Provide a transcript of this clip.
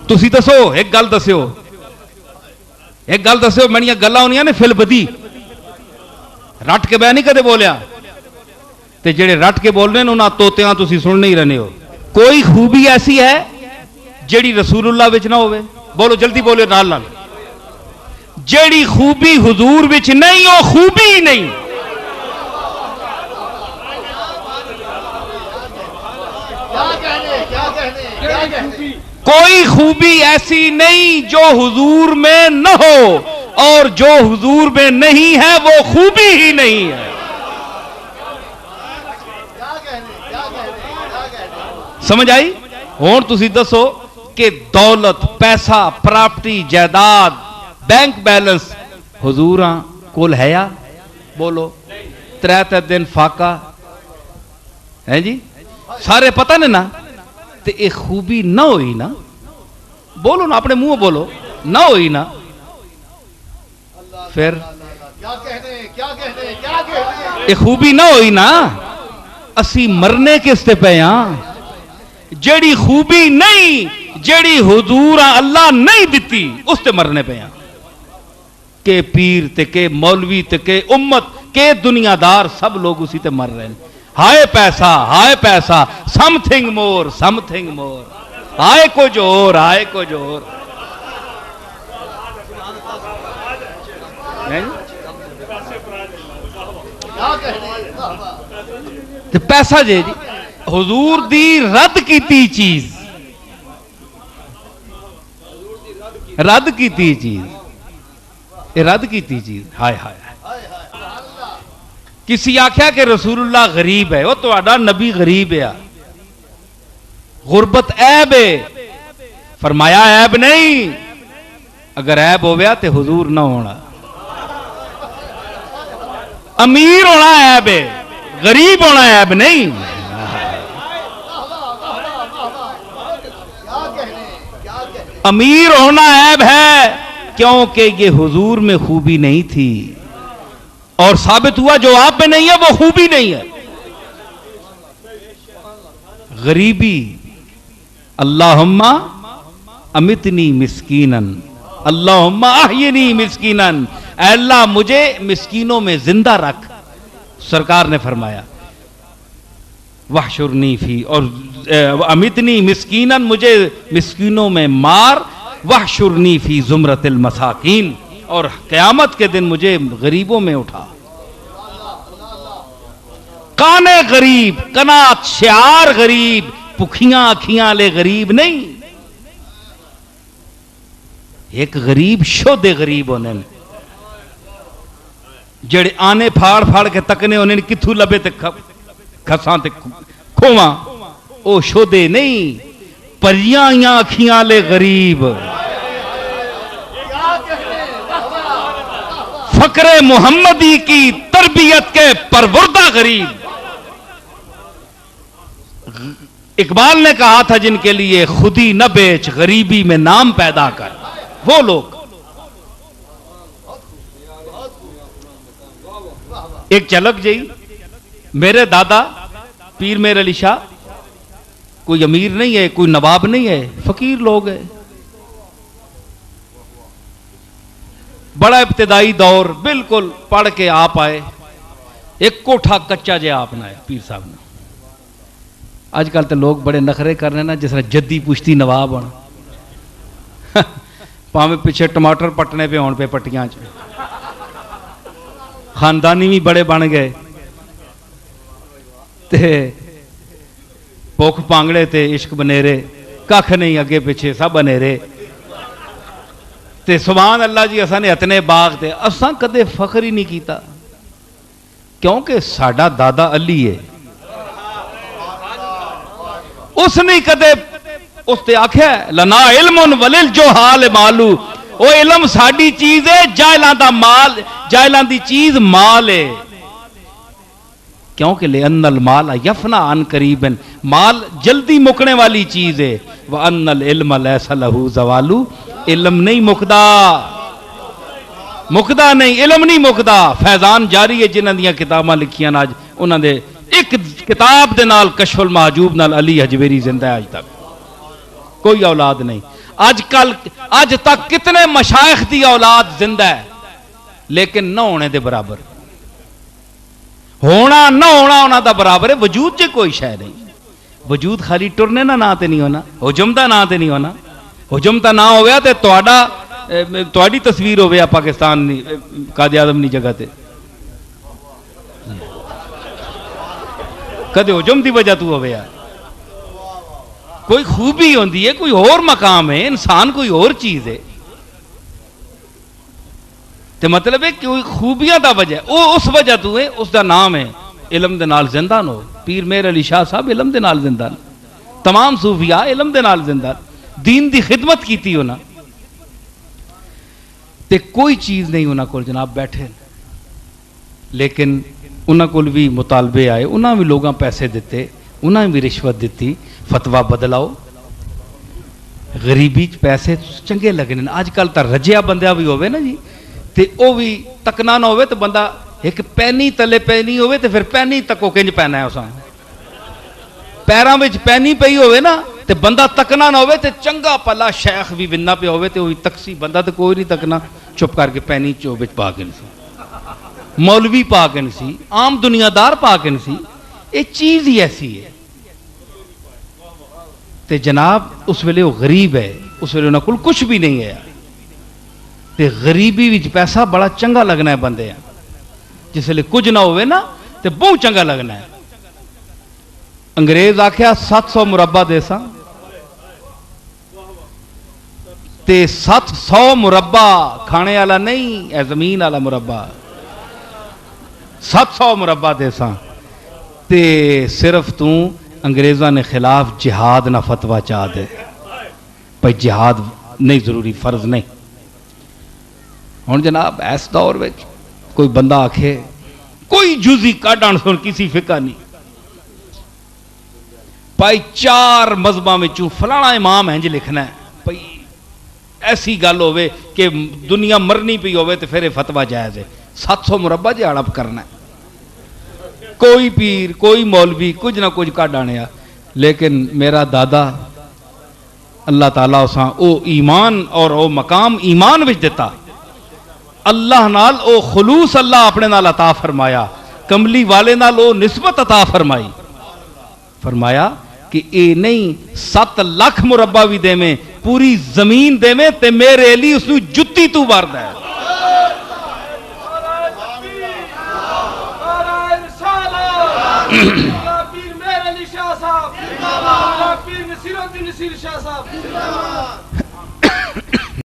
تسی دسو ایک گل دسو، ایک گل دسو، میری گلاں ہونیاں نے فل بدی رٹ کے بہ نہیں کدے بولیا، تے جڑے رٹ کے بول رہے ہیں انہاں توتیاں تسی سن نہیں رہے ہو. کوئی خوبی ایسی ہے جیڑی رسول اللہ وچ نہ ہوئے؟ بولو جلدی بولو نال نال. جیڑی خوبی حضور وچ نہیں وہ خوبی ہی نہیں. کوئی خوبی ایسی نہیں جو حضور میں نہ ہو، اور جو حضور میں نہیں ہے وہ خوبی ہی نہیں ہے. سمجھ آئی؟ ہون تسی دسو کہ دولت، پیسہ، پراپرٹی، جائیداد، بینک بیلنس حضوراں کول ہے یا؟ بولو. ترے دن فاقہ ہے جی، سارے پتہ نے نا. تے ایک خوبی نہ ہوئی نا، بولو نا اپنے منہ بولو، نہ ہوئی نا، پھر ایک خوبی نہ ہوئی نا، اسی مرنے کس تے پہ ہاں؟ جیڑی خوبی نہیں، جیڑی حضور اللہ نہیں دیتی اس تے مرنے پہ ہاں. کہ پیر تے کہ مولوی تے کہ امت کہ دنیا دار سب لوگ اسی تے مر رہے ہیں. ہائے پیسہ، ہائے پیسہ، some thing more, some thing more, ہائے کچھ اور، ہائے کچھ اور. پیسہ جی حضور دی رد کیتی چیز، رد کیتی چیز، رد کیتی چیز. ہائے ہائے. کسی آکھیا کہ رسول اللہ غریب ہے، وہ تو آڈا نبی غریب ہے، غربت عیب ہے. فرمایا عیب نہیں، اگر عیب ہو گیا تو حضور نہ ہونا. امیر ہونا عیب ہے، غریب ہونا عیب نہیں. امیر ہونا عیب ہے کیونکہ یہ حضور میں خوبی نہیں تھی، اور ثابت ہوا جو آپ میں نہیں ہے وہ خوبی نہیں ہے. غریبی، اللہم امیتنی مسکینن، اللہم احینی مسکینن، اے اللہ مجھے مسکینوں میں زندہ رکھ. سرکار نے فرمایا وحشرنی فی، اور امیتنی مسکینن، مجھے مسکینوں میں مار، وحشرنی فی زمرۃ المساکین، اور قیامت کے دن مجھے غریبوں میں اٹھا. کانے غریب، کنات شعار غریب، پکھیاں اکھیاں لے غریب نہیں. ایک غریب شود غریب ہونے جڑے آنے پھاڑ پھاڑ کے تکنے ہونے کتھو لبے تے کھساں تے کھواں، او شودے نہیں، پریاں یا اکھیاں لے غریب. فقر محمدی کی تربیت کے پروردہ غریب. اقبال نے کہا تھا جن کے لیے خودی نہ بیچ، غریبی میں نام پیدا کر، وہ لوگ. ایک جھلک جئی، میرے دادا پیر میر علی شاہ کوئی امیر نہیں ہے، کوئی نواب نہیں ہے، فقیر لوگ ہے. بڑا ابتدائی دور، بالکل پڑھ کے آپ آئے، ایک کوٹھا کچا جے آپ نے پیر صاحب نے. آج کل تو لوگ بڑے نخرے کر رہے ہیں نا، جس طرح جدی پشتی نواب ہونا، پاویں پیچھے ٹماٹر پٹنے پہ ہون پہ پٹیاں چ، خاندانی بھی بڑے بن گئے، تے پوکھ پانگڑے تے عشق بنیرے، ککھ نہیں اگے پیچھے سب بنیرے. تے سبحان اللہ جی اساں نے اتنے باغ تے اساں کدے فخر ہی نہیں کیتا، کیونکہ ساڈا دادا علی ہے. اس نے کدے اس تے آکھیا لنا علم وللجہال مالو، وہ علم ساڈی چیز ہے، جاہلاں دا مال، جاہلاں دی چیز مال ہے. کیونکہ لأن المال یفنا عن قریب، مال جلدی مکنے والی چیز ہے. وأن العلم لیس لہ زوال، علم نہیں مکدا، مکدا نہیں، علم نہیں مکدا. فیضان جاری ہے جنہاں دیاں کتاباں لکھیاں آج، انہاں دے ایک کتاب دے نال کشف المحجوب نال علی حجویری زندہ ہے، آج تک کوئی اولاد نہیں. اج تک کتنے مشائخ دی اولاد زندہ ہے لیکن نہ ہونے دے برابر، ہونا نہ ہونا انہاں دا برابر ہے. وجود جے کوئی شے نہیں، وجود خالی ٹرنے نہ نا تے نہیں ہونا، حجم دا نا تے نہیں ہونا. حجم دا نہ ہویا تے تہاڈی تصویر ہویا پاکستان قائد اعظم دی جگہ تے، کدے حجم دی وجہ تو ہویا. کوئی خوبی ہوندی ہے، کوئی اور مقام ہے، انسان کوئی اور چیز ہے. تے مطلب ہے کہ خوبیاں دا وجہ او اس وجہ تو ہے، اس دا نام ہے علم دے نال زندہ نو. پیر مہر علی شاہ صاحب علم دے نال زندہ، تمام صوفیاء علم دے نال زندہ، دین دی خدمت کیتی ہونا. تے کوئی چیز نہیں انہاں کول جناب بیٹھے، لیکن انہاں کول بھی مطالبے آئے، انہاں بھی لوگاں پیسے دیتے، انہاں بھی رشوت دیتی، فتویٰ بدلاؤ. غریبی پیسے چنگے لگنے. آج کل تا رجیا بندہ بھی ہوئے نا جی، تے او بھی تکنا نہ ہوئے تو بندہ ایک پینی تلے پینی ہوئے تو پھر پینی تکو کنج پہنا ہے اساں. پیراں وچ پینی پئی ہوئے نا تے بندہ تکنا نہ ہوئے تے چنگا پلا شیخ بھی بننا پہ ہوئے تے وہی تکسی بندہ تے کوئی نہیں تکنا، چپ کر کے پینی چو وچ پا کے نہیں سی، مولوی پا کے نہیں سی، عام دنیا دار پا کے نہیں سی. یہ چیز ہی ایسی ہے. تے جناب اس ویلے وہ غریب ہے، اس ویلے انہاں کول کچھ بھی نہیں ہے. تے غریبی وچ پیسہ بڑا چنگا لگنا ہے بندے. جس ویلے کچھ نہ ہوئے نا تے بہت چنگا لگنا ہے. انگریز آکھیا 700 مربع دے ساں تے 700 مربع کھانے والا نہیں، اے زمین والا مربع 700 مربع دے ساں. تے صرف تو انگریزاں نے خلاف جہاد نہ فتویٰ چاہ دے بھائی جہاد نہیں ضروری، فرض نہیں. ہن جناب اس دور میں کوئی بندہ آکھے کوئی جزی کاڈن سن کسی فقہ نہیں بھائی 4 مذہباں میں فلانا امام ہے جی لکھنا ہے بھائی ایسی گل ہوئے کہ دنیا مرنی پی ہوئے تو پھر فتویٰ جائز ہے. 700 مربع جی ہڑپ کرنا ہے. کوئی پیر کوئی مولوی کچھ نہ کچھ کڈ آنے. لیکن میرا دادا اللہ تعالیٰ اساں او ایمان اور او مقام ایمان وچ دیتا، اللہ نال او خلوص اللہ اپنے نال عطا فرمایا، کملی والے نال او نسبت عطا فرمائی. فرمایا کہ اے نہیں 7 لاکھ مربع بھی دے میں پوری زمین دے میں تے میرے لیے اس نو جتی تو بارد ہے. پیر مہر علی شاہ صاحب، پیر نصیر الدین نصیر شاہ صاحب.